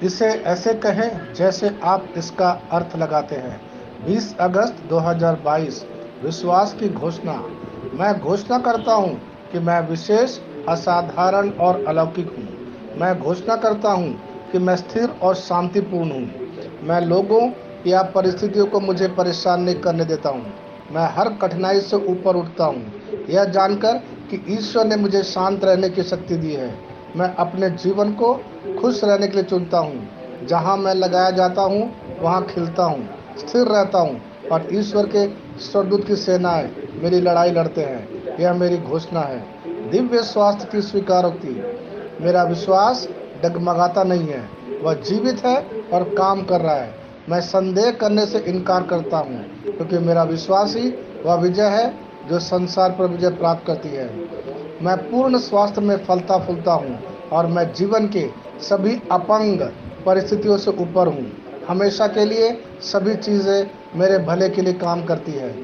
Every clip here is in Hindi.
इसे ऐसे कहें जैसे आप इसका अर्थ लगाते हैं। 20 अगस्त 2022। विश्वास की घोषणा। मैं घोषणा करता हूँ कि मैं विशेष, असाधारण और अलौकिक हूँ। मैं घोषणा करता हूँ कि मैं स्थिर और शांतिपूर्ण हूँ। मैं लोगों या परिस्थितियों को मुझे परेशान नहीं करने देता हूँ। मैं हर कठिनाई से ऊपर उठता हूँ, यह जानकर कि ईश्वर ने मुझे शांत रहने की शक्ति दी है। मैं अपने जीवन को खुश रहने के लिए चुनता हूँ। जहाँ मैं लगाया जाता हूँ वहाँ खिलता हूँ, स्थिर रहता हूँ और ईश्वर के स्वर्गदूत की सेनाएं मेरी लड़ाई लड़ते हैं। यह मेरी घोषणा है। दिव्य स्वास्थ्य की स्वीकारोक्ति। मेरा विश्वास डगमगाता नहीं है, वह जीवित है और काम कर रहा है। मैं संदेह करने से इनकार करता हूँ, क्योंकि मेरा विश्वास ही वह विजय है जो संसार पर विजय प्राप्त करती है। मैं पूर्ण स्वास्थ्य में फलता फूलता हूँ और मैं जीवन के सभी अपंग परिस्थितियों से ऊपर हूँ। हमेशा के लिए सभी चीज़ें मेरे भले के लिए काम करती है।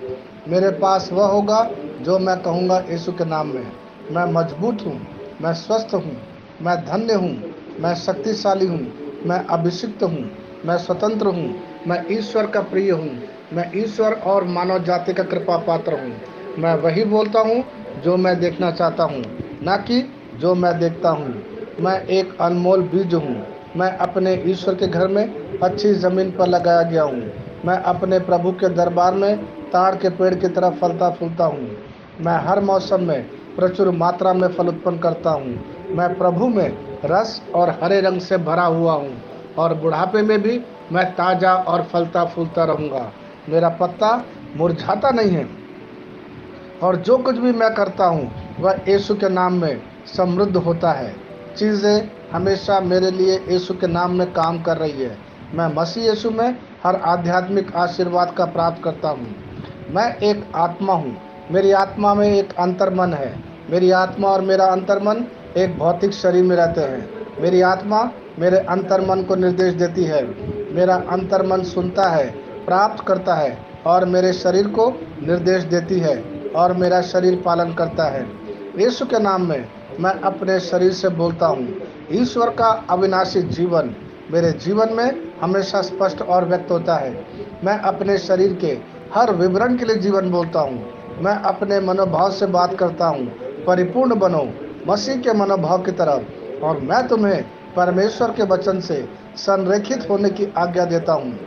मेरे पास वह होगा जो मैं कहूँगा यीशु के नाम में। मैं मजबूत हूँ, मैं स्वस्थ हूँ, मैं धन्य हूँ, मैं शक्तिशाली हूँ, मैं अभिषिक्त हूँ, मैं स्वतंत्र हूँ, मैं ईश्वर का प्रिय हूँ, मैं ईश्वर और मानव जाति का कृपा पात्र हूँ। मैं वही बोलता हूँ जो मैं देखना चाहता हूँ, ना कि जो मैं देखता हूँ। मैं एक अनमोल बीज हूँ। मैं अपने ईश्वर के घर में अच्छी ज़मीन पर लगाया गया हूँ। मैं अपने प्रभु के दरबार में ताड़ के पेड़ की तरह फलता फूलता हूँ। मैं हर मौसम में प्रचुर मात्रा में फल उत्पन्न करता हूँ। मैं प्रभु में रस और हरे रंग से भरा हुआ हूँ और बुढ़ापे में भी मैं ताज़ा और फलता फूलता रहूँगा। मेरा पत्ता मुरझाता नहीं है और जो कुछ भी मैं करता हूँ वह यीशु के नाम में समृद्ध होता है। चीज़ें हमेशा मेरे लिए यीशु के नाम में काम कर रही है। मैं मसीह यीशु में हर आध्यात्मिक आशीर्वाद का प्राप्त करता हूँ। मैं एक आत्मा हूँ। मेरी आत्मा में एक अंतर्मन है। मेरी आत्मा और मेरा अंतर्मन एक भौतिक शरीर में रहते हैं। मेरी आत्मा मेरे अंतर्मन को निर्देश देती है। मेरा अंतर्मन सुनता है, प्राप्त करता है और मेरे शरीर को निर्देश देती है और मेरा शरीर पालन करता है। यीशु के नाम में मैं अपने शरीर से बोलता हूँ। ईश्वर का अविनाशी जीवन मेरे जीवन में हमेशा स्पष्ट और व्यक्त होता है। मैं अपने शरीर के हर विवरण के लिए जीवन बोलता हूँ। मैं अपने मनोभाव से बात करता हूँ, परिपूर्ण बनो मसीह के मनोभाव की तरफ, और मैं तुम्हें परमेश्वर के वचन से संरेखित होने की आज्ञा देता हूँ।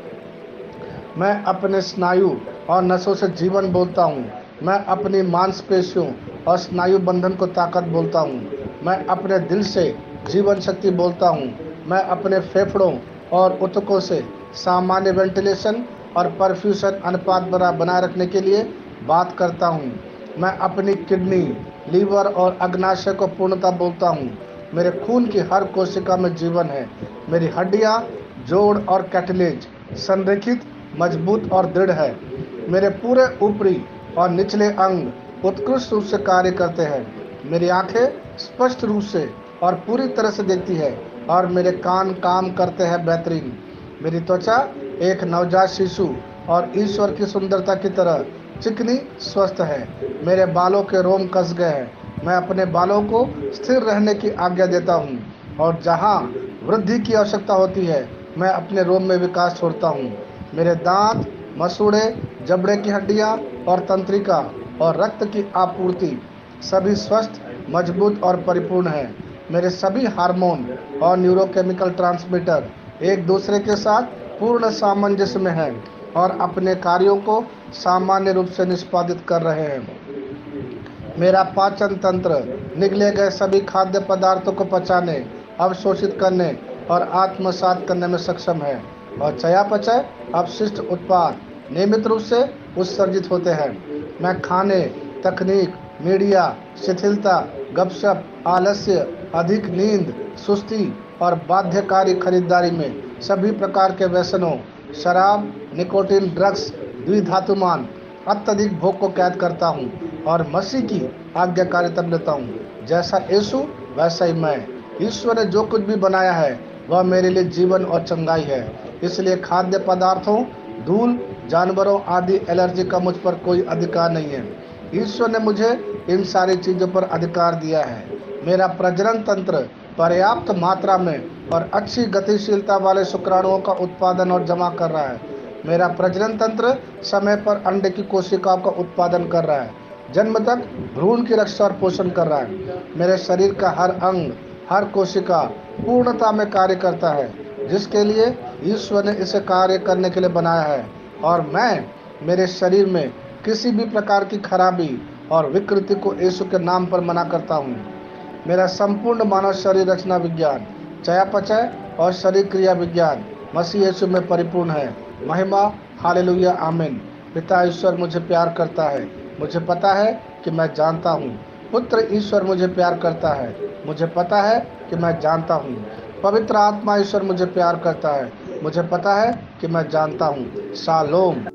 मैं अपने स्नायु और नसों से जीवन बोलता हूँ। मैं अपनी मांसपेशियों और स्नायु बंधन को ताकत बोलता हूँ। मैं अपने दिल से जीवन शक्ति बोलता हूँ। मैं अपने फेफड़ों और ऊतकों से सामान्य वेंटिलेशन और परफ्यूशन अनुपात बनाए रखने के लिए बात करता हूँ। मैं अपनी किडनी, लीवर और अग्नाशय को पूर्णता बोलता हूँ। मेरे खून की हर कोशिका में जीवन है। मेरी हड्डियाँ, जोड़ और कैटिलेज संरेखित, मजबूत और दृढ़ है। मेरे पूरे ऊपरी और निचले अंग उत्कृष्ट रूप से कार्य करते हैं। मेरी आंखें स्पष्ट रूप से और पूरी तरह से देखती है और मेरे कान काम करते हैं बेहतरीन। मेरी त्वचा एक नवजात शिशु और ईश्वर की सुंदरता की तरह चिकनी स्वस्थ है। मेरे बालों के रोम कस गए हैं। मैं अपने बालों को स्थिर रहने की आज्ञा देता हूँ और जहाँ वृद्धि की आवश्यकता होती है मैं अपने रोम में विकास छोड़ता हूँ। मेरे दांत, मसूड़े, जबड़े की हड्डियाँ और तंत्रिका और रक्त की आपूर्ति सभी स्वस्थ, मजबूत और परिपूर्ण है। मेरे सभी हार्मोन और न्यूरोकेमिकल ट्रांसमीटर एक दूसरे के साथ पूर्ण सामंजस्य में हैं और अपने कार्यों को सामान्य रूप से निष्पादित कर रहे हैं। मेरा पाचन तंत्र निगले गए सभी खाद्य पदार्थों को पचाने, अवशोषित करने और आत्मसात करने में सक्षम है और चयापचय अपशिष्ट उत्पाद नियमित रूप से उत्सर्जित होते हैं। मैं खाने, तकनीक, मीडिया, शिथिलता, गपशप, आलस्य, अधिक नींद, सुस्ती और बाध्यकारी खरीदारी में सभी प्रकार के व्यसनों, शराब, निकोटीन, ड्रग्स, द्विधातुमान, अत्यधिक भोग को कैद करता हूँ और मसीह की आज्ञाकारिता लेता हूँ। जैसा यीशु वैसा ही मैं। ईश्वर ने जो कुछ भी बनाया है वह मेरे लिए जीवन और चंगाई है। इसलिए खाद्य पदार्थों, धूल, जानवरों आदि एलर्जी का मुझ पर कोई अधिकार नहीं है। ईश्वर ने मुझे इन सारी चीज़ों पर अधिकार दिया है। मेरा प्रजनन तंत्र पर्याप्त मात्रा में और अच्छी गतिशीलता वाले शुक्राणुओं का उत्पादन और जमा कर रहा है। मेरा प्रजनन तंत्र समय पर अंडे की कोशिकाओं का उत्पादन कर रहा है, जन्म तक भ्रूण की रक्षा और पोषण कर रहा है। मेरे शरीर का हर अंग, हर कोशिका पूर्णता में कार्य करता है, जिसके लिए ईश्वर ने इसे कार्य करने के लिए बनाया है। और मैं मेरे शरीर में किसी भी प्रकार की खराबी और विकृति को यीशु के नाम पर मना करता हूँ। मेरा संपूर्ण मानव शरीर रचना विज्ञान, चयापचय और शरीर क्रिया विज्ञान मसीह यीशु में परिपूर्ण है। महिमा, हालेलुया, आमीन। पिता ईश्वर मुझे प्यार करता है, मुझे पता है कि मैं जानता हूँ। पुत्र ईश्वर मुझे प्यार करता है, मुझे पता है कि मैं जानता हूँ। पवित्र आत्मा ईश्वर मुझे प्यार करता है, मुझे पता है कि मैं जानता हूँ। शालोम।